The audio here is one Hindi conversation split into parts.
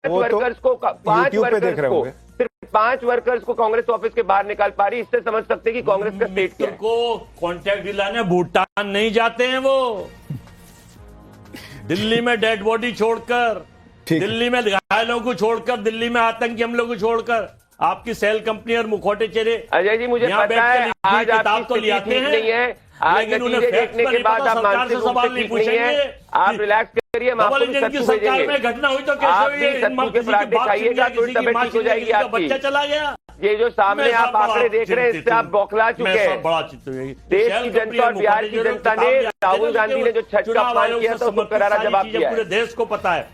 वर्कर्स को 5 वर्कर्स को सिर्फ 5 वर्कर्स को कांग्रेस ऑफिस के बाहर निकाल पा रही, इससे समझ सकते हैं कि कांग्रेस का स्टेट क्या है। को कॉन्ट्रैक्ट दिलाने भूटान नहीं जाते हैं वो, दिल्ली में डेड बॉडी छोड़कर, दिल्ली में घायलों को छोड़कर, दिल्ली में आतंकी हमलों को छोड़कर आपकी सेल कंपनी और मुखौटे चेहरे। अजय जी मुझे पता है आज आपकी स्थिति ठीक नहीं है, आज नतीजे देखने के बाद आप मानसिक रूप से ठीक नहीं है, आप रिलैक्स करिए, हम आपको सत्तू भेजेंगे, घटना हुई तो आप भी सत्तू के पराठे खाइएगा तो तबियत ठीक हो जाएगी आपकी। बच्चा चला गया, ये जो सामने आप आंकड़े देख रहे हैं इससे आप बौखला चुके हैं। देश की जनता और बिहार की जनता ने राहुल गांधी ने जो छठ का अपमान किया था उसको करारा जवाब दिया, पूरे देश को पता है।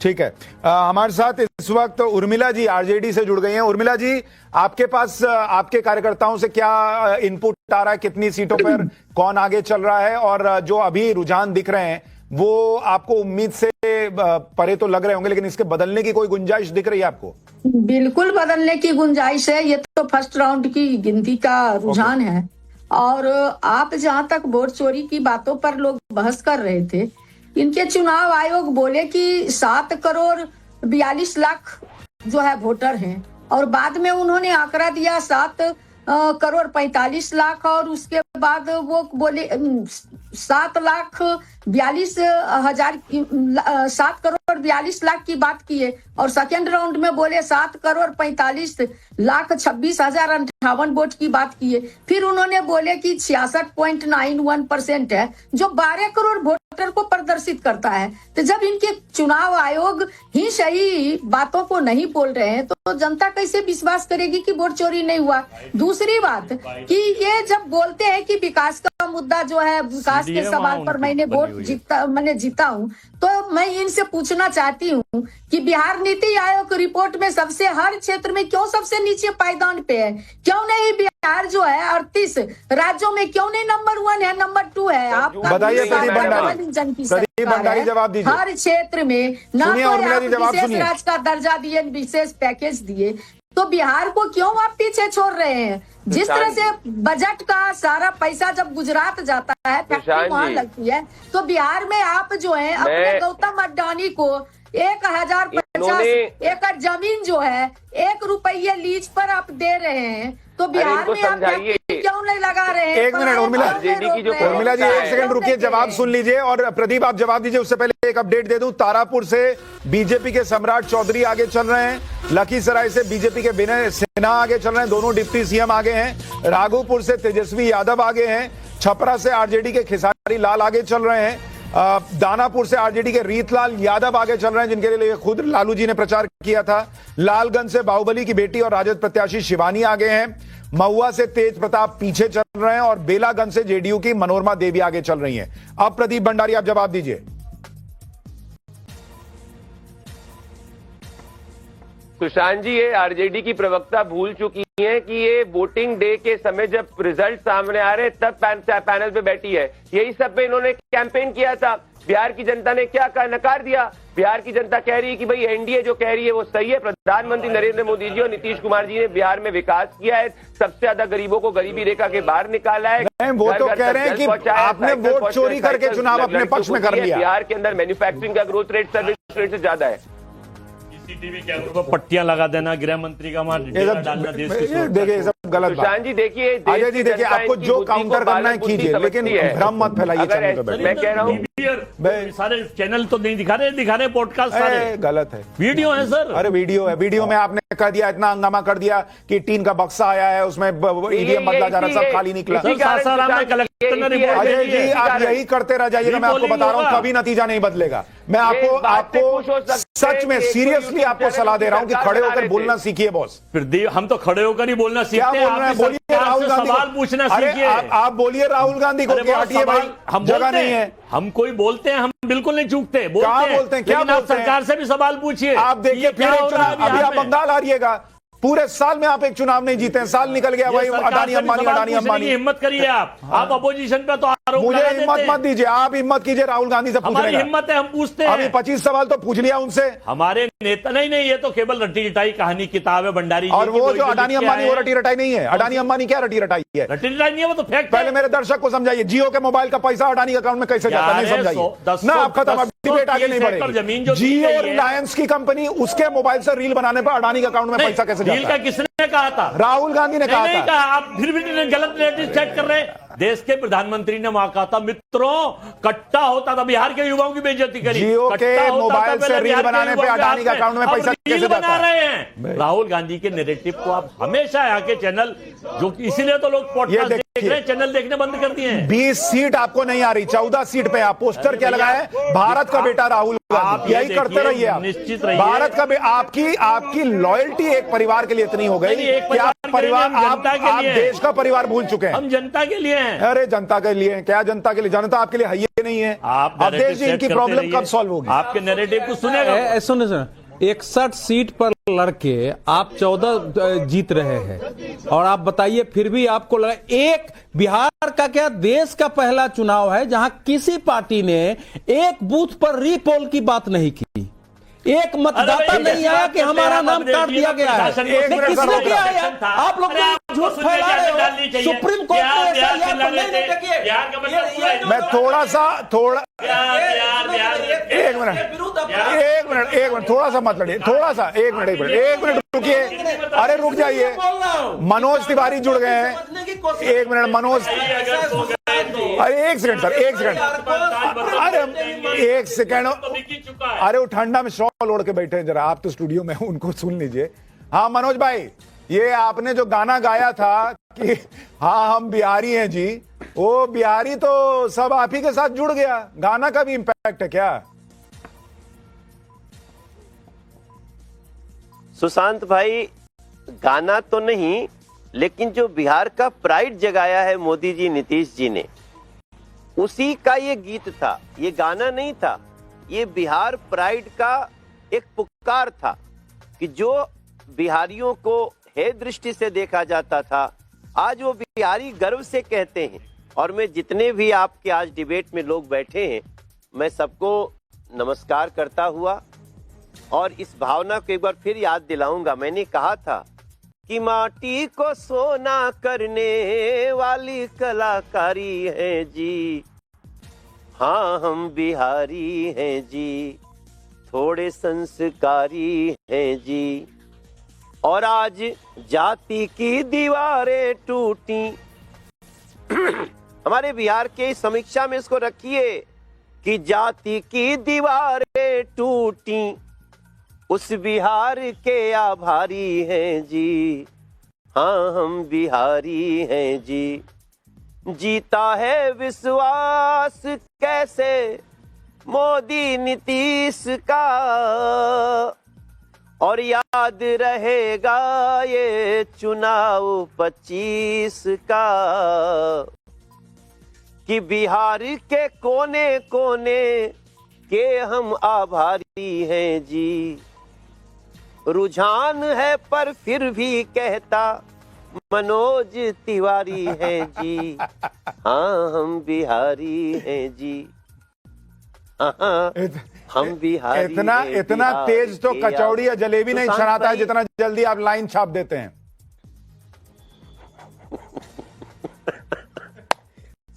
ठीक है, हमारे साथ इस वक्त उर्मिला जी आरजेडी से जुड़ गई हैं। उर्मिला जी, आपके पास आपके कार्यकर्ताओं से क्या इनपुट आ रहा है, कितनी सीटों पर कौन आगे चल रहा है, और जो अभी रुझान दिख रहे हैं वो आपको उम्मीद से परे तो लग रहे होंगे, लेकिन इसके बदलने की कोई गुंजाइश दिख रही है आपको? बिल्कुल बदलने की गुंजाइश है, ये तो फर्स्ट राउंड की गिनती का रुझान है। और आप जहां तक वोट चोरी की बातों पर लोग बहस कर रहे थे, इनके चुनाव आयोग बोले कि 7 करोड़ 42 लाख जो है वोटर हैं, और बाद में उन्होंने आंकड़ा दिया 7 करोड़ 45 लाख, और उसके बाद वो बोले 7 लाख 42 हजार 7 करोड़ 42 लाख की बात किए, और सेकेंड राउंड में बोले 7 करोड़ 45 लाख 26,058 वोट की बात किए। फिर उन्होंने बोले कि 66.91% है, जो 12 करोड़ वोटर को प्रदर्शित करता है। तो जब इनके चुनाव आयोग ही सही बातों को नहीं बोल रहे हैं तो जनता कैसे विश्वास करेगी कि वोट चोरी नहीं हुआ। दूसरी बात कि ये जब बोलते हैं कि विकास का मुद्दा जो है, विकास के सवाल पर मैंने वोट जीता हूँ, तो मैं इनसे पूछना चाहती हूँ कि बिहार नीति आयोग की रिपोर्ट में सबसे हर क्षेत्र में क्यों सबसे नीचे पायदान पे है? क्यों नहीं बिहार जो है 38 राज्यों में क्यों नहीं नंबर 1 है, नंबर 2 है? आप बताइए प्रदीप भंडारी, जवाब दीजिए। हर क्षेत्र में ना तो विशेष राज्य का दर्जा दिए, विशेष पैकेज दिए, तो बिहार को क्यों आप पीछे छोड़ रहे हैं? जिस तरह से बजट का सारा पैसा जब गुजरात जाता है, फैक्ट्री वहां लगती है, तो बिहार में आप जो है अपने गौतम अडानी को 1050 एकड़ जमीन जो है 1 रुपये लीज पर आप दे रहे हैं, तो बिहार में आप क्यों नहीं लगा रहे हैं? एक मिनट उर्मिला जी, 1 सेकंड रुकिए, जवाब सुन लीजिए, और प्रदीप आप जवाब दीजिए। उससे पहले एक अपडेट दे दूं, तारापुर से बीजेपी के सम्राट चौधरी आगे चल रहे हैं, लखीसराय से बीजेपी के विनय सिन्हा आगे चल रहे हैं, दोनों डिप्टी सीएम आगे हैं, राघोपुर से तेजस्वी यादव आगे हैं, छपरा से आरजेडी के खेसारी लाल आगे चल रहे हैं, दानापुर से आरजेडी के रीतलाल यादव आगे चल रहे हैं, जिनके लिए खुद लालू जी ने प्रचार किया था, लालगंज से बाहुबली की बेटी और राजद प्रत्याशी शिवानी आगे हैं, महुआ से तेज प्रताप पीछे चल रहे हैं, और बेलागंज से जेडीयू की मनोरमा देवी आगे चल रही हैं। अब प्रदीप भंडारी आप जवाब दीजिए। सुशांत जी, ये आरजेडी की प्रवक्ता भूल चुकी है कि ये वोटिंग डे के समय जब रिजल्ट सामने आ रहे तब पैनल पे बैठी है, यही सब पे इन्होंने कैंपेन किया था। बिहार की जनता ने क्या कहा? नकार दिया। बिहार की जनता कह रही है कि भाई एनडीए जो कह रही है वो सही है। प्रधानमंत्री नरेंद्र मोदी जी और नीतीश कुमार जी ने बिहार में विकास किया है, सबसे ज्यादा गरीबों को गरीबी रेखा के बाहर निकाला है। वो तो कह रहे हैं कि आपने वोट चोरी करके चुनाव अपने पक्ष में कर लिया। बिहार के अंदर मैन्युफैक्चरिंग का ग्रोथ रेट सर्विस रेट से ज्यादा है। सीसीटीवी कैमरों पर पट्टियां लगा देना, गृह मंत्री का डालना देश की, देखिए सब गलत बात। सुशांत जी देखिए, अजय जी देखिए, आपको जो काउंटर करना है कीजिए, लेकिन भ्रम मत फैलाइए। मैं कह रहा हूँ सारे चैनल तो नहीं दिखा रहे पॉडकास्ट सारे गलत है, वीडियो है सर। अरे वीडियो है, वीडियो में आपने कह दिया, इतना हंगामा कर दिया कि टीन का बक्सा आया है, उसमें ईवीएम बदला जा रहा, सब खाली निकला। अजय जी आप यही करते रह जाइएगा, मैं आपको बता रहा हूँ कभी नतीजा नहीं बदलेगा। मैं आपको सच में सीरियसली आपको सलाह दे रहा हूँ कि खड़े होकर बोलना सीखिए बॉस। फिर हम तो खड़े होकर ही बोलना सीखते हैं। बोलिए राहुल गांधी, सवाल पूछना सीखिए। आप बोलिए राहुल गांधी को कि हटिए भाई, हम जगह नहीं है। हम कोई बोलते हैं, हम बिल्कुल नहीं चूकते, बोलते हैं क्या बोलते हैं? सरकार से भी सवाल पूछिए। आप देखिए फिर अभी आप बंगाल हारिएगा, पूरे साल में आप एक चुनाव नहीं जीते हैं, साल निकल गया भाई, अडानी अंबानी। हिम्मत करिए आप अपोजिशन पे तो आरोप मुझे हिम्मत मत दीजिए, आप हिम्मत कीजिए राहुल गांधी से पूछने का। हिम्मत है, हम पूछते हैं। अभी 25 सवाल तो पूछ लिया उनसे। हमारे नेता नहीं, ये तो केवल रटी रटाई कहानी किताब है भंडारी। और वो जो अडानी अंबानी, वो रटी रटाई नहीं है। अडानी अंबानी क्या रटी रटाई है? रटी रटाई नहीं है, वो तो फैक्ट। पहले मेरे दर्शक को समझाइए, जियो के मोबाइल का पैसा अडानी अकाउंट में कैसे जाता है, नहीं समझाइए ना। आप खत्म। डिबेट आगे नहीं 30 एकड़ बढ़ेगी। जमीन जो दी जियो गई है- रिलायंस की कंपनी, उसके मोबाइल से रील बनाने पर अडानी के अकाउंट में पैसा कैसे डील जाता का है? किसने कहा था? राहुल गांधी ने नहीं कहा था। कहा, आप फिर भी गलत नैरेटिव सेट कर रहे हैं। देश के प्रधानमंत्री ने वहां कहा था, मित्रों कट्टा होता था, बिहार के युवाओं की बेइज्जती करी। जियो के कट्टा होता था मोबाइल से पहले रील बिहार के बनाने पे युवाओं के अडानी के हाथ अकाउंट में अब पैसा रील कैसे बना जाता रहे है? हैं। राहुल गांधी के नैरेटिव को आप हमेशा यहाँ के चैनल, जो इसीलिए तो लोग पॉडकास्ट देख रहे हैं, चैनल देखने बंद कर दिए हैं। 20 सीट आपको नहीं आ रही, 14 सीट पे आप पोस्टर क्या लगाए? भारत का बेटा राहुल आप गांधी। ये यही करते देखिए, रहिए आप। निश्चित रहिए। भारत का आपकी लॉयल्टी एक परिवार के लिए इतनी हो गई नहीं, एक कि आप परिवार के लिए, हम जनता के आप लिए। देश का परिवार भूल चुके हैं। हम जनता के लिए हैं। अरे जनता के लिए क्या? जनता के लिए? जनता आपके लिए है ही नहीं है। आप अब देश जी इनकी प्रॉब्लम कब सॉल्व होगी? आपके नैरेटिव को सुनेगा। सुनो 61 सीट पर लड़के आप 14 जीत रहे हैं और आप बताइए फिर भी आपको लगा एक बिहार का क्या देश का पहला चुनाव है जहां किसी पार्टी ने एक बूथ पर रीपोल की बात नहीं की, एक मतदाता नहीं आया कि हमारा नाम काट दिया गया है। किसने किया है? आप लोग झूठ फैला रहे हो। सुप्रीम कोर्ट ने ऐसा लिया तो नहीं देखिए। मैं थोड़ा एक मिनट थोड़ा सा मत लड़िए, थोड़ा सा एक मिनट रुकिए। अरे रुक जाइए, मनोज तिवारी जुड़ गए हैं। एक मिनट मनोज, अरे एक सेकंड सर, एक सेकंड, अरे एक सेकंड। अरे वो ठंडा में शॉल ओढ़ के बैठे हैं, जरा आप तो स्टूडियो में उनको सुन लीजिए। हाँ मनोज भाई, ये आपने जो गाना गाया था कि हाँ हम बिहारी हैं जी, वो बिहारी तो सब आप ही के साथ जुड़ गया। गाना का भी इंपैक्ट है क्या? सुशांत भाई, गाना तो नहीं, लेकिन जो बिहार का प्राइड जगाया है मोदी जी, नीतीश जी ने, उसी का ये गीत था। ये गाना नहीं था, ये बिहार प्राइड का एक पुकार था कि जो बिहारियों को हे दृष्टि से देखा जाता था, आज वो बिहारी गर्व से कहते हैं। और मैं जितने भी आपके आज डिबेट में लोग बैठे हैं, मैं सबको नमस्कार करता हुआ और इस भावना को एक बार फिर याद दिलाऊंगा। मैंने कहा था कि माटी को सोना करने वाली कलाकारी है जी, हाँ हम बिहारी हैं जी, थोड़े संस्कारी हैं जी। और आज जाति की दीवारें टूटी। हमारे बिहार के समीक्षा में इसको रखिए कि जाति की दीवारें टूटी, उस बिहार के आभारी हैं जी, हाँ हम बिहारी हैं जी। जीता है विश्वास कैसे मोदी नीतीश का, और याद रहेगा ये चुनाव 25 का, कि बिहार के कोने कोने के हम आभारी हैं जी। रुझान है पर फिर भी कहता मनोज तिवारी है जी, हाँ हम बिहारी हैं जी, हाँ हम बिहारी इतना हैं, इतना बिहार तेज तो के कचौड़ी या जलेबी नहीं सुशांत छनाता है भाई, जितना जल्दी आप लाइन छाप देते हैं।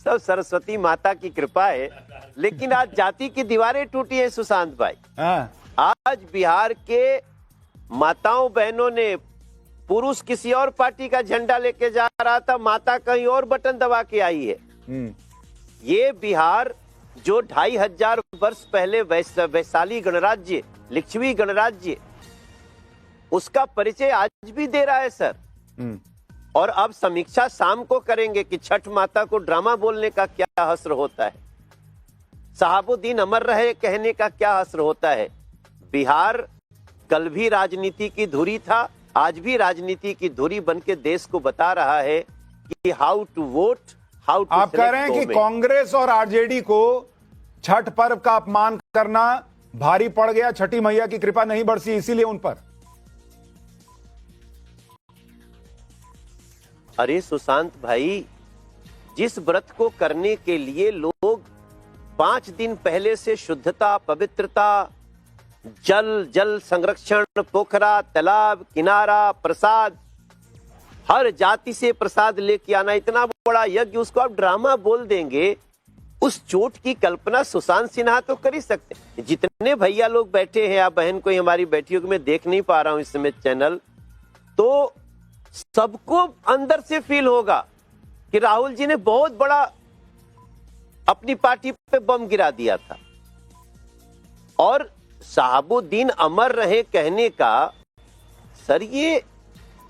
सब सरस्वती माता की कृपा है। लेकिन आज जाति की दीवारें टूटी हैं सुशांत भाई। हाँ। आज बिहार के माताओं बहनों ने, पुरुष किसी और पार्टी का झंडा लेके जा रहा था, माता कहीं और बटन दबा के आई है। ये बिहार जो 2500 वर्ष पहले वैशाली गणराज्य, लिच्छवी गणराज्य, उसका परिचय आज भी दे रहा है सर। और अब समीक्षा शाम को करेंगे कि छठ माता को ड्रामा बोलने का क्या हस्र होता है, सहाबुद्दीन अमर रहे कहने का क्या हस्र होता है। बिहार कल भी राजनीति की धुरी था, आज भी राजनीति की धुरी बनके देश को बता रहा है कि how to vote, how to. आप कह रहे हैं कि कांग्रेस और आरजेडी को छठ पर्व का अपमान करना भारी पड़ गया, छठी मैया की कृपा नहीं बरसी इसीलिए उन पर। अरे सुशांत भाई, जिस व्रत को करने के लिए लोग 5 दिन पहले से शुद्धता, पवित्रता, जल संरक्षण, पोखरा, तालाब, किनारा, प्रसाद, हर जाति से प्रसाद लेके आना, इतना बड़ा यज्ञ, उसको आप ड्रामा बोल देंगे उस चोट की कल्पना सुशांत सिन्हा तो कर ही सकते हैं। जितने भैया लोग बैठे हैं, आप बहन कोई हमारी बैठी हो कि मैं देख नहीं पा रहा हूं इस समय चैनल, तो सबको अंदर से फील होगा कि राहुल जी ने बहुत बड़ा अपनी पार्टी पे बम गिरा दिया था। और शहाबुद्दीन अमर रहे कहने का, सर ये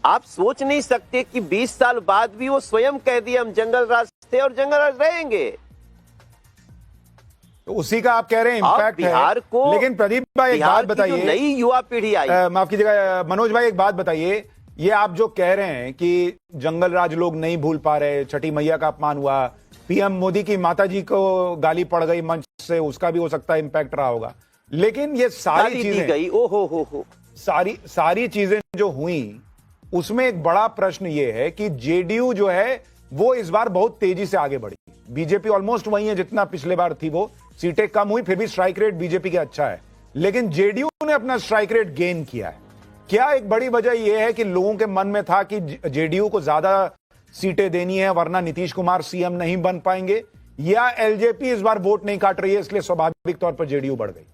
आप सोच नहीं सकते कि 20 साल बाद भी वो स्वयं कह दिए हम जंगल राज थे और जंगल राज रहेंगे। तो उसी का आप कह रहे हैं इम्पैक्ट बिहार है। को, लेकिन प्रदीप भाई एक बात बताइए, नई युवा पीढ़ी आई, माफ कीजिएगा मनोज भाई एक बात बताइए, ये आप जो कह रहे हैं कि जंगल राज लोग नहीं भूल पा रहे, छठी मैया का अपमान हुआ, पीएम मोदी की माताजी को गाली पड़ गई मंच से, उसका भी हो सकता है इम्पैक्ट रहा होगा, लेकिन ये सारी चीजें गई, हो सारी चीजें जो हुई उसमें एक बड़ा प्रश्न ये है कि जेडीयू जो है वो इस बार बहुत तेजी से आगे बढ़ी। बीजेपी ऑलमोस्ट वही है जितना पिछले बार थी, वो सीटें कम हुई, फिर भी स्ट्राइक रेट बीजेपी का अच्छा है, लेकिन जेडीयू ने अपना स्ट्राइक रेट गेन किया है। क्या एक बड़ी वजह यह है कि लोगों के मन में था कि जेडीयू को ज्यादा सीटें देनी है वरना नीतीश कुमार सीएम नहीं बन पाएंगे, या एलजेपी इस बार वोट नहीं काट रही है इसलिए स्वाभाविक तौर पर जेडीयू बढ़ गई?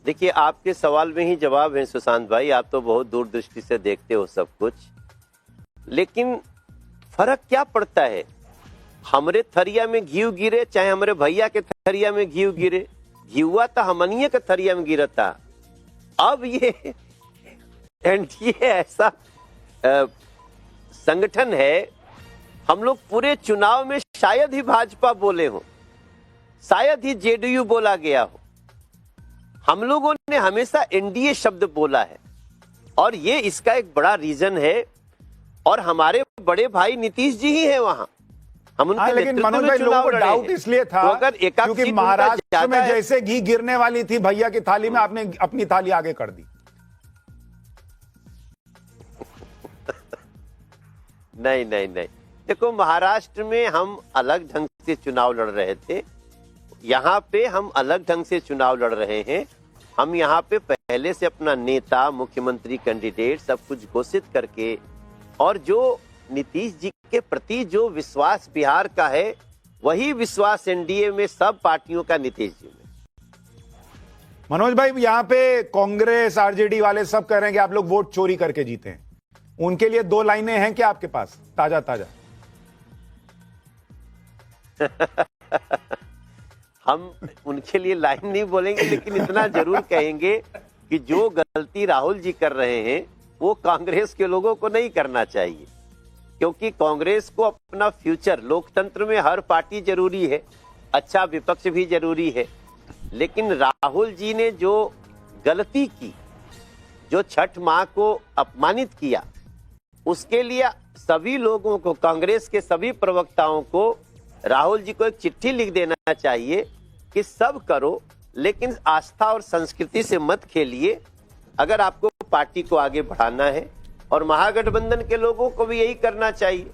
देखिए, आपके सवाल में ही जवाब है सुशांत भाई, आप तो बहुत दूरदृष्टि से देखते हो सब कुछ, लेकिन फर्क क्या पड़ता है? हमरे थरिया में घी गिरे चाहे हमारे भैया के थरिया में घी गिरे, घीवा तो हमनिए के थरिया में गिरता। अब ये एनडीए ऐसा संगठन है, हम लोग पूरे चुनाव में शायद ही भाजपा बोले हो, शायद ही जेडीयू बोला गया हो, हम लोगों ने हमेशा एनडीए शब्द बोला है, और ये इसका एक बड़ा रीजन है। और हमारे बड़े भाई नीतीश जी ही हैं वहां, हम उनके लेकिन मनोज भाई लोगों को डाउट इसलिए था तो अगर क्योंकि महाराष्ट्र में जैसे घी गिरने वाली थी भैया की थाली में, आपने अपनी थाली आगे कर दी। नहीं नहीं नहीं, देखो महाराष्ट्र में हम अलग ढंग से चुनाव लड़ रहे थे, यहाँ पे हम अलग ढंग से चुनाव लड़ रहे हैं। हम यहाँ पे पहले से अपना नेता, मुख्यमंत्री कैंडिडेट सब कुछ घोषित करके, और जो नीतीश जी के प्रति जो विश्वास बिहार का है वही विश्वास एनडीए में सब पार्टियों का नीतीश जी में। मनोज भाई, यहाँ पे कांग्रेस आरजेडी वाले सब कह रहे हैं कि आप लोग वोट चोरी करके जीते हैं, उनके लिए 2 लाइनें हैं क्या आपके पास ताजा ताजा? हम उनके लिए लाइन नहीं बोलेंगे, लेकिन इतना जरूर कहेंगे कि जो गलती राहुल जी कर रहे हैं वो कांग्रेस के लोगों को नहीं करना चाहिए, क्योंकि कांग्रेस को अपना फ्यूचर, लोकतंत्र में हर पार्टी जरूरी है, अच्छा विपक्ष भी जरूरी है, लेकिन राहुल जी ने जो गलती की, जो छठ मां को अपमानित किया, उसके लिए सभी लोगों को, कांग्रेस के सभी प्रवक्ताओं को राहुल जी को एक चिट्ठी लिख देना चाहिए कि सब करो लेकिन आस्था और संस्कृति से मत खेलिए, अगर आपको पार्टी को आगे बढ़ाना है। और महागठबंधन के लोगों को भी यही करना चाहिए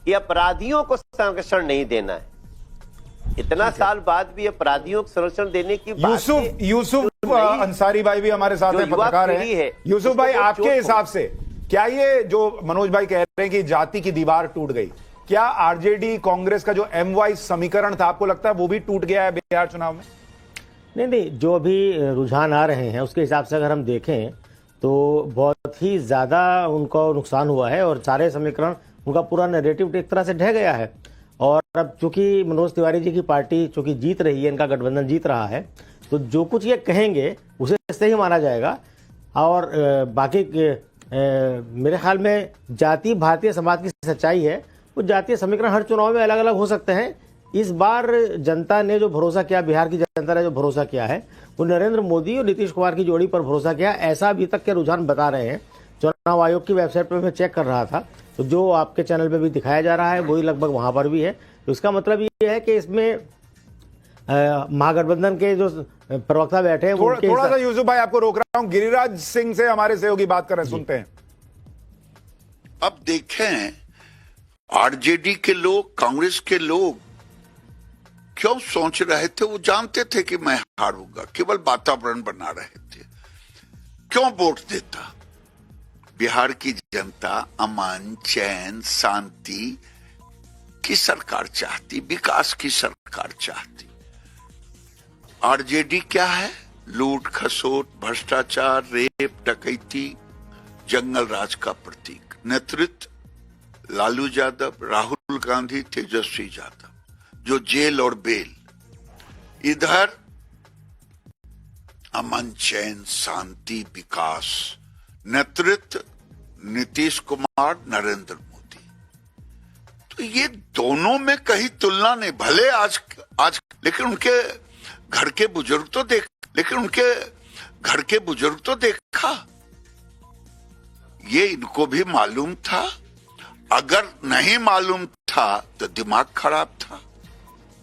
कि अपराधियों को संरक्षण नहीं देना है। इतना साल बाद भी अपराधियों को संरक्षण देने की बात यूसुफ अंसारी भाई भी हमारे साथ हैं, पत्रकार हैं। यूसुफ भाई, आपके हिसाब से क्या ये जो मनोज भाई कह रहे हैं कि जाति की दीवार टूट गई, क्या आरजेडी कांग्रेस का जो एम-वाइज समीकरण था आपको लगता है वो भी टूट गया है बिहार चुनाव में? नहीं, जो अभी रुझान आ रहे हैं उसके हिसाब से अगर हम देखें तो बहुत ही ज़्यादा उनको नुकसान हुआ है, और सारे समीकरण, उनका पूरा नैरेटिव एक तरह से ढह गया है। और अब चूंकि मनोज तिवारी जी की पार्टी चूंकि जीत रही है, इनका गठबंधन जीत रहा है, तो जो कुछ ये कहेंगे उसे सही माना जाएगा। और बाकी मेरे ख्याल में जाति भारतीय समाज की सच्चाई है, वो जातीय समीकरण हर चुनाव में अलग अलग हो सकते हैं। इस बार जनता ने जो भरोसा किया, बिहार की जनता ने जो भरोसा किया है, वो नरेंद्र मोदी और नीतीश कुमार की जोड़ी पर भरोसा किया, ऐसा अभी तक के रुझान बता रहे हैं। चुनाव आयोग की वेबसाइट पर मैं चेक कर रहा था, तो जो आपके चैनल पे भी दिखाया जा रहा है वही लगभग वहां पर भी है। तो इसका मतलब ये है कि इसमें महागठबंधन के जो प्रवक्ता बैठे हैं, थोड़ा सा यूसुफ भाई आपको रोक रहा हूं, गिरिराज सिंह से हमारे सहयोगी बात कर रहे हैं, सुनते हैं। अब देखें, आरजेडी के लोग, कांग्रेस के लोग क्यों सोच रहे थे? वो जानते थे कि मैं हारूंगा, केवल वातावरण बना रहे थे। क्यों वोट देता? बिहार की जनता अमन, चैन, शांति की सरकार चाहती, विकास की सरकार चाहती। आरजेडी क्या है? लूट खसोट, भ्रष्टाचार, रेप, डकैती, जंगल राज का प्रतीक। नेतृत्व लालू यादव, राहुल गांधी, तेजस्वी यादव, जो जेल और बेल। इधर अमन, चैन, शांति, विकास। नेतृत्व नीतीश कुमार, नरेंद्र मोदी। तो ये दोनों में कहीं तुलना नहीं। भले आज लेकिन उनके घर के बुजुर्ग तो देखा, ये इनको भी मालूम था। अगर नहीं मालूम था तो दिमाग खराब था।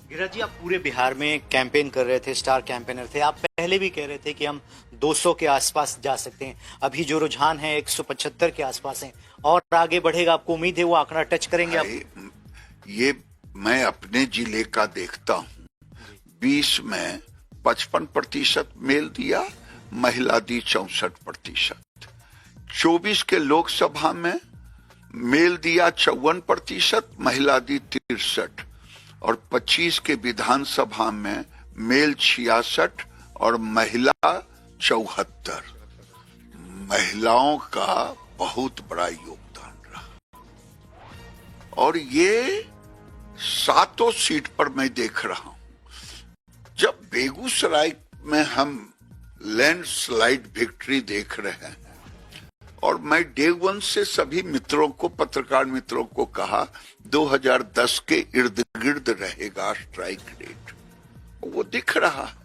गिरिराज जी, आप पूरे बिहार में कैंपेन कर रहे थे, स्टार कैंपेनर थे। आप पहले भी कह रहे थे कि हम 200 के आसपास जा सकते हैं। अभी जो रुझान है 175 के आसपास है और आगे बढ़ेगा। आपको उम्मीद है वो आंकड़ा टच करेंगे आप? ये मैं अपने जिले का देखता हूँ। 20 में 55% मेल दिया, महिला दी 64%। 24 के लोकसभा में मेल दिया 54%, महिला दी 63, और 25 के विधानसभा में मेल 66 और महिला 74। महिलाओं का बहुत बड़ा योगदान रहा। और ये 7 सीट पर मैं देख रहा हूं। जब बेगूसराय में हम लैंडस्लाइड विक्ट्री देख रहे हैं, और मैं डे 1 से सभी मित्रों को, पत्रकार मित्रों को कहा 2010 के इर्द गिर्द रहेगा स्ट्राइक रेट, वो दिख रहा है।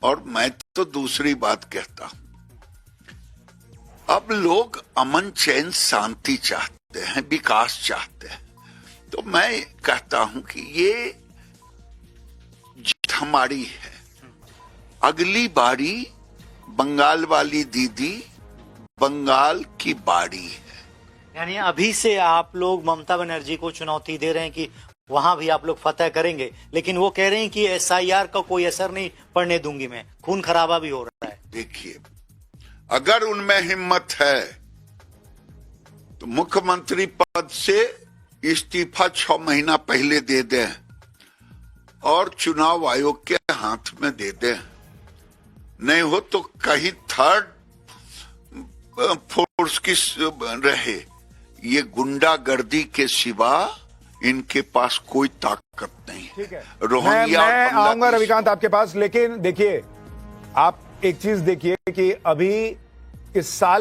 और मैं तो दूसरी बात कहता हूं, अब लोग अमन, चैन, शांति चाहते हैं, विकास चाहते हैं। तो मैं कहता हूं कि ये जीत हमारी है। अगली बारी बंगाल वाली दीदी, बंगाल की बाड़ी है। यानी अभी से आप लोग ममता बनर्जी को चुनौती दे रहे हैं कि वहां भी आप लोग फतह करेंगे, लेकिन वो कह रहे हैं कि SIR का कोई असर नहीं पड़ने दूंगी मैं, खून खराबा भी हो रहा है। देखिए, अगर उनमें हिम्मत है तो मुख्यमंत्री पद से इस्तीफा 6 महीना पहले दे दें और चुनाव आयोग के हाथ में दे दें। नहीं हो तो कहीं थर्ड फोर्स की रहे। ये गुंडागर्दी के सिवा इनके पास कोई ताकत नहीं है। ठीक है, रोहिंग्या मैं आऊंगा रविकांत आपके पास, लेकिन देखिए, आप एक चीज देखिए कि अभी इस साल